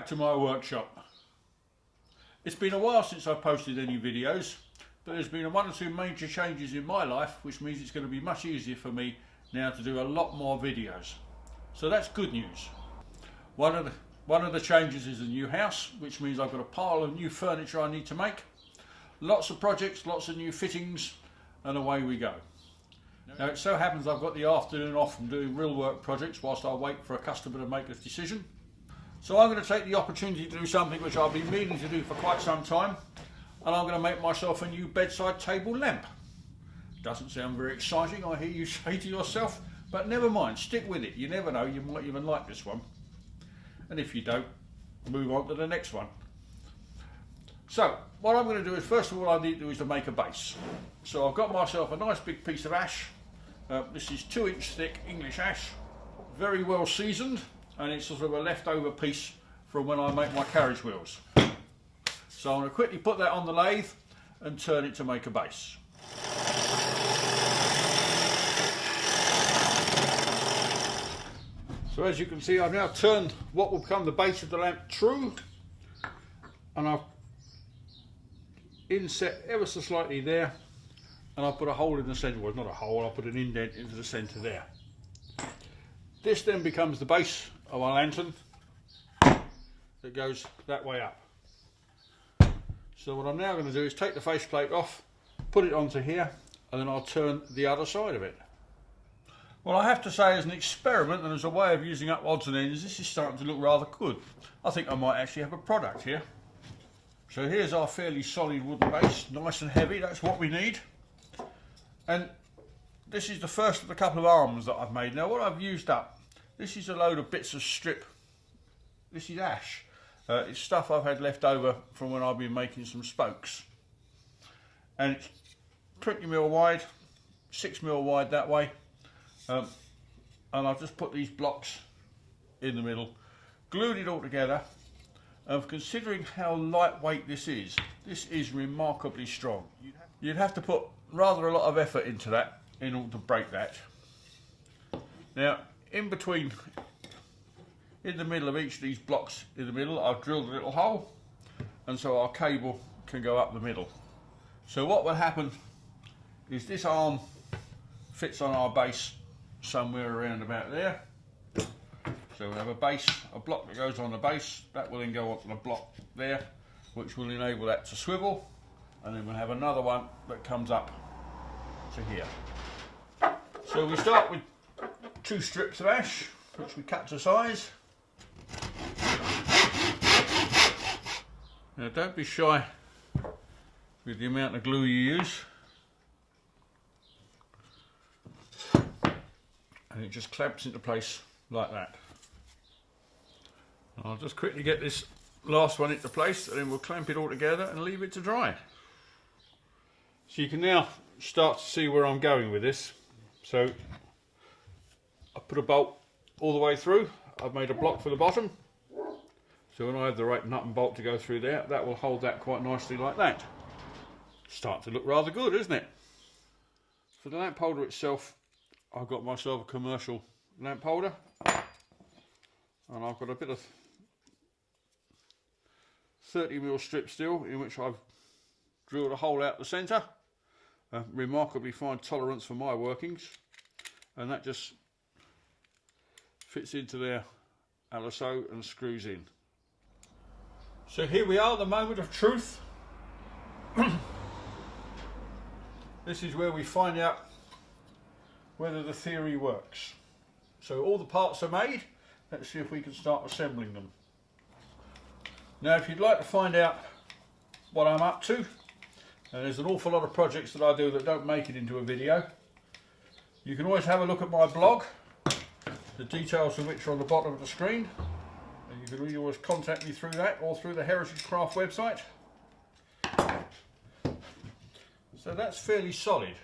back to my workshop. It's been a while since I posted any videos, but there's been one or two major changes in my life, which means it's going to be much easier for me now to do a lot more videos. So that's good news. One of the changes is a new house, which means I've got a pile of new furniture I need to make. Lots of projects, lots of new fittings, and away we go. Now it so happens I've got the afternoon off from doing real work projects whilst I wait for a customer to make a decision. So I'm going to take the opportunity to do something which I've been meaning to do for quite some time, and I'm going to make myself a new bedside table lamp. Doesn't sound very exciting, I hear you say to yourself, but never mind, stick with it. You never know, you might even like this one. And if you don't, move on to the next one. So what I'm going to do is, first of all, I need to do is to make a base. So I've got myself a nice big piece of ash. This is 2-inch thick English ash, very well seasoned, and it's sort of a leftover piece from when I make my carriage wheels. So I'm going to quickly put that on the lathe and turn it to make a base. So as you can see, I've now turned what will become the base of the lamp true, and I've inset ever so slightly there, and I'll put a hole in the centre. Well, not a hole, I'll put an indent into the centre there. This then becomes the base of our lantern that goes that way up. So what I'm now going to do is take the faceplate off, put it onto here, and then I'll turn the other side of it. Well, I have to say, as an experiment and as a way of using up odds and ends, this is starting to look rather good. I think I might actually have a product here. So here's our fairly solid wooden base, nice and heavy, that's what we need. And this is the first of the couple of arms that I've made. Now what I've used up, this is a load of bits of strip. This is ash. It's stuff I've had left over from when I've been making some spokes. And it's 20mm wide, 6mm wide that way. And I've just put these blocks in the middle, glued it all together. And considering how lightweight this is remarkably strong. You'd have to put rather a lot of effort into that in order to break that. Now, in the middle of each of these blocks in the middle, I've drilled a little hole, and so our cable can go up the middle. So what will happen is this arm fits on our base somewhere around about there. So we have a base, a block that goes on the base, that will then go onto the block there, which will enable that to swivel, and then we'll have another one that comes up to here. So we start with 2 strips of ash, which we cut to size. Now don't be shy with the amount of glue you use. And it just clamps into place like that. I'll just quickly get this last one into place, and then we'll clamp it all together and leave it to dry. So you can now start to see where I'm going with this. So I put a bolt all the way through. I've made a block for the bottom. So when I have the right nut and bolt to go through there, that will hold that quite nicely like that. Starting to look rather good, isn't it? For the lamp holder itself, I've got myself a commercial lamp holder. And I've got a bit of 30mm strip steel in which I've drilled a hole out the centre. Remarkably fine tolerance for my workings, and that just fits into there a la so and screws in. So here we are, the moment of truth. This is where we find out whether the theory works. So all the parts are made. Let's see if we can start assembling them. Now if you'd like to find out what I'm up to, and there's an awful lot of projects that I do that don't make it into a video, you can always have a look at my blog, the details of which are on the bottom of the screen, and you can really always contact me through that or through the Heritage Craft website. So that's fairly solid.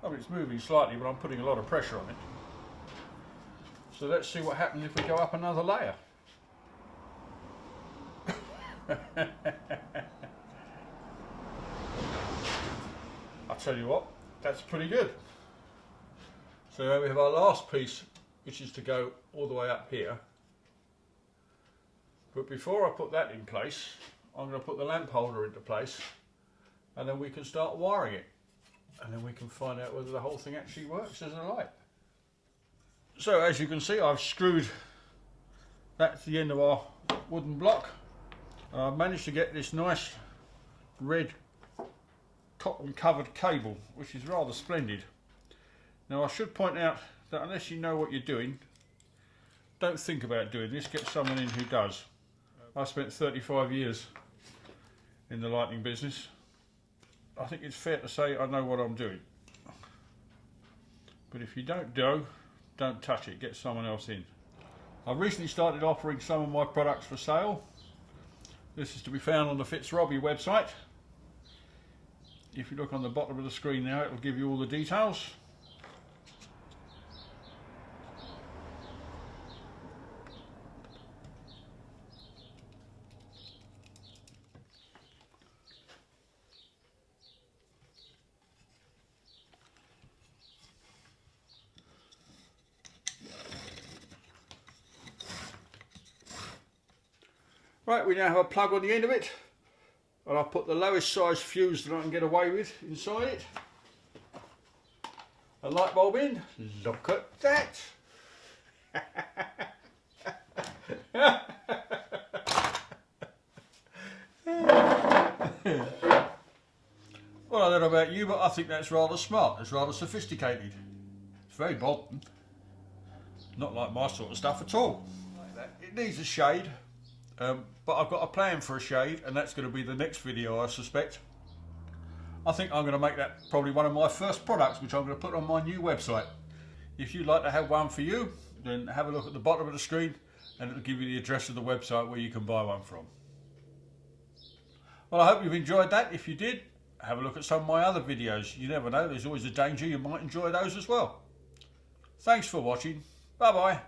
I mean, it's moving slightly, but I'm putting a lot of pressure on it. So let's see what happens if we go up another layer. I'll tell you what, that's pretty good. So now we have our last piece, which is to go all the way up here. But before I put that in place, I'm going to put the lamp holder into place, and then we can start wiring it, and then we can find out whether the whole thing actually works as a light. So as you can see, I've screwed that to the end of our wooden block, and I've managed to get this nice red cotton covered cable, which is rather splendid. Now I should point out that unless you know what you're doing, don't think about doing this, get someone in who does. I spent 35 years in the lighting business. I think it's fair to say I know what I'm doing. But if you don't touch it, get someone else in. I've recently started offering some of my products for sale. This is to be found on the Fitzrobbie website. If you look on the bottom of the screen now, it will give you all the details. Right, we now have a plug on the end of it, and I've put the lowest size fuse that I can get away with inside it. A light bulb in. Look at that! Well, I don't know about you, but I think that's rather smart. It's rather sophisticated. It's very modern. Not like my sort of stuff at all. Like that. It needs a shade. But I've got a plan for a shade, and that's going to be the next video, I suspect. I think I'm going to make that probably one of my first products, which I'm going to put on my new website. If you'd like to have one for you, then have a look at the bottom of the screen, and it'll give you the address of the website where you can buy one from. Well, I hope you've enjoyed that. If you did, have a look at some of my other videos. You never know, there's always a danger you might enjoy those as well. Thanks for watching. Bye bye.